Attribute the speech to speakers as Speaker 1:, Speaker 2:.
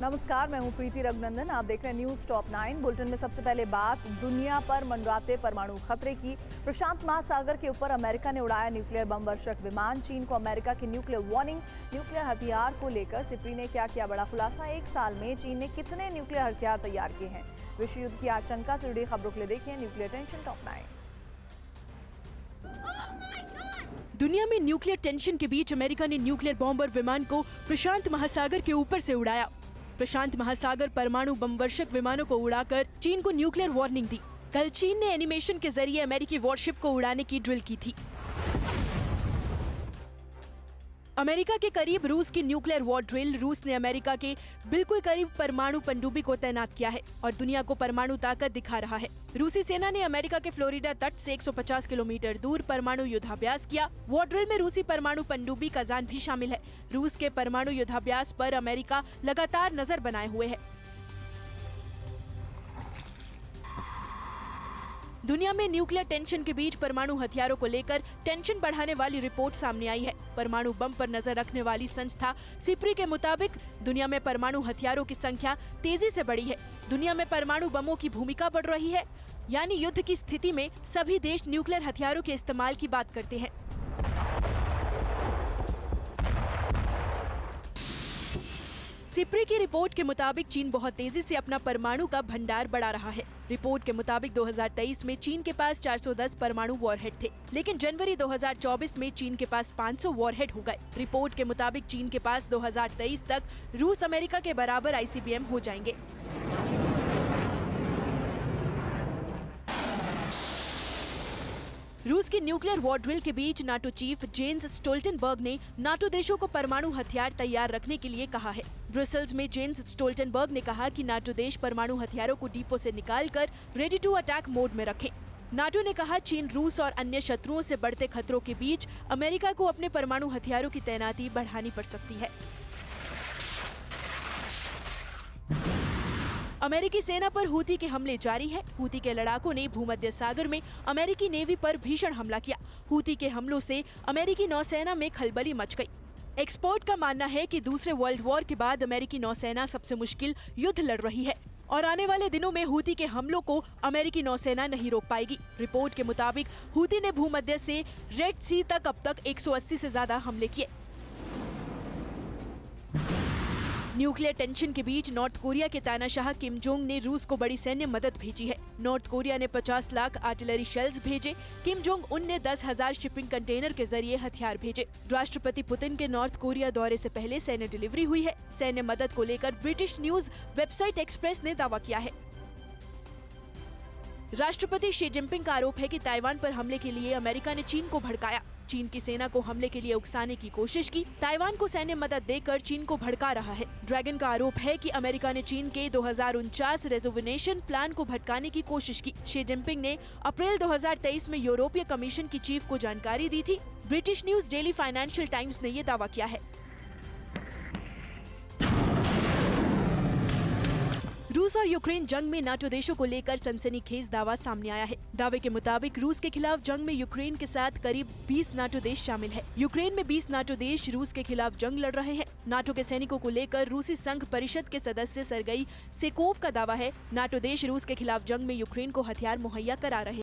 Speaker 1: नमस्कार, मैं हूं प्रीति रघुनंदन। आप देख रहे हैं न्यूज टॉप 9। बुलेटिन में सबसे पहले बात दुनिया पर मंडराते परमाणु खतरे की। प्रशांत महासागर के ऊपर अमेरिका ने उड़ाया न्यूक्लियर बम वर्षक विमान। चीन को अमेरिका की न्यूक्लियर वार्निंग। न्यूक्लियर हथियार को लेकर सिप्री ने क्या किया बड़ा खुलासा। एक साल में चीन ने कितने न्यूक्लियर हथियार तैयार किए हैं। विश्व युद्ध की आशंका से जुड़ी खबरों के लिए देखिए न्यूक्लियर टेंशन टॉप 9।
Speaker 2: दुनिया में न्यूक्लियर टेंशन के बीच अमेरिका ने न्यूक्लियर बॉम्बर विमान को प्रशांत महासागर के ऊपर से उड़ाया। प्रशांत महासागर परमाणु बम वर्षक विमानों को उड़ाकर चीन को न्यूक्लियर वार्निंग दी। कल चीन ने एनिमेशन के जरिए अमेरिकी वॉरशिप को उड़ाने की ड्रिल की थी। अमेरिका के करीब रूस की न्यूक्लियर वॉर ड्रिल। रूस ने अमेरिका के बिल्कुल करीब परमाणु पनडुब्बी को तैनात किया है और दुनिया को परमाणु ताकत दिखा रहा है। रूसी सेना ने अमेरिका के फ्लोरिडा तट से 150 किलोमीटर दूर परमाणु युद्धाभ्यास किया। वॉर ड्रिल में रूसी परमाणु पनडुब्बी कजान भी शामिल है। रूस के परमाणु युद्धाभ्यास पर अमेरिका लगातार नजर बनाए हुए है। दुनिया में न्यूक्लियर टेंशन के बीच परमाणु हथियारों को लेकर टेंशन बढ़ाने वाली रिपोर्ट सामने आई है। परमाणु बम पर नजर रखने वाली संस्था सिप्री के मुताबिक दुनिया में परमाणु हथियारों की संख्या तेजी से बढ़ी है। दुनिया में परमाणु बमों की भूमिका बढ़ रही है, यानी युद्ध की स्थिति में सभी देश न्यूक्लियर हथियारों के इस्तेमाल की बात करते हैं। सिप्री की रिपोर्ट के मुताबिक चीन बहुत तेजी से अपना परमाणु का भंडार बढ़ा रहा है। रिपोर्ट के मुताबिक 2023 में चीन के पास 410 परमाणु वॉरहेड थे, लेकिन जनवरी 2024 में चीन के पास 500 वॉरहेड हो गए। रिपोर्ट के मुताबिक चीन के पास 2023 तक रूस अमेरिका के बराबर आईसीबीएम हो जाएंगे। रूस की न्यूक्लियर वॉर ड्रिल के बीच नाटो चीफ जेन्स स्टोल्टनबर्ग ने नाटो देशों को परमाणु हथियार तैयार रखने के लिए कहा है। ब्रुसेल्स में जेन्स स्टोल्टनबर्ग ने कहा कि नाटो देश परमाणु हथियारों को डिपो से निकालकर रेडी टू अटैक मोड में रखें। नाटो ने कहा चीन, रूस और अन्य शत्रुओं से बढ़ते खतरों के बीच अमेरिका को अपने परमाणु हथियारों की तैनाती बढ़ानी पड़ सकती है। अमेरिकी सेना पर हूती के हमले जारी हैं। हूती के लड़ाकों ने भूमध्य सागर में अमेरिकी नेवी पर भीषण हमला किया। हूती के हमलों से अमेरिकी नौसेना में खलबली मच गई। एक्सपर्ट का मानना है कि दूसरे वर्ल्ड वॉर के बाद अमेरिकी नौसेना सबसे मुश्किल युद्ध लड़ रही है और आने वाले दिनों में हूती के हमलों को अमेरिकी नौसेना नहीं रोक पाएगी। रिपोर्ट के मुताबिक हूती ने भूमध्य से रेड सी तक अब तक 180 से ज्यादा हमले किए। न्यूक्लियर टेंशन के बीच नॉर्थ कोरिया के तानाशाह किम जोंग ने रूस को बड़ी सैन्य मदद भेजी है। नॉर्थ कोरिया ने 50 लाख आर्टिलरी शेल्स भेजे। किम जोंग उन ने 10,000 शिपिंग कंटेनर के जरिए हथियार भेजे। राष्ट्रपति पुतिन के नॉर्थ कोरिया दौरे से पहले सैन्य डिलीवरी हुई है। सैन्य मदद को लेकर ब्रिटिश न्यूज वेबसाइट एक्सप्रेस ने दावा किया है। राष्ट्रपति शी जिनपिंग का आरोप है कि ताइवान पर हमले के लिए अमेरिका ने चीन को भड़काया। चीन की सेना को हमले के लिए उकसाने की कोशिश की। ताइवान को सैन्य मदद देकर चीन को भड़का रहा है। ड्रैगन का आरोप है कि अमेरिका ने चीन के 2049 रेजोविनेशन प्लान को भटकाने की कोशिश की। शी जिनपिंग ने अप्रैल 2023 में यूरोपीय कमीशन की चीफ को जानकारी दी थी। British news daily financial times ने ये दावा किया है। रूस और यूक्रेन जंग में नाटो देशों को लेकर सनसनीखेज दावा सामने आया है। दावे के मुताबिक रूस के खिलाफ जंग में यूक्रेन के साथ करीब 20 नाटो देश शामिल है। यूक्रेन में 20 नाटो देश रूस के खिलाफ जंग लड़ रहे हैं। नाटो के सैनिकों को लेकर रूसी संघ परिषद के सदस्य सरगई सेकोव का दावा है नाटो देश रूस के खिलाफ जंग में यूक्रेन को हथियार मुहैया करा रहे हैं।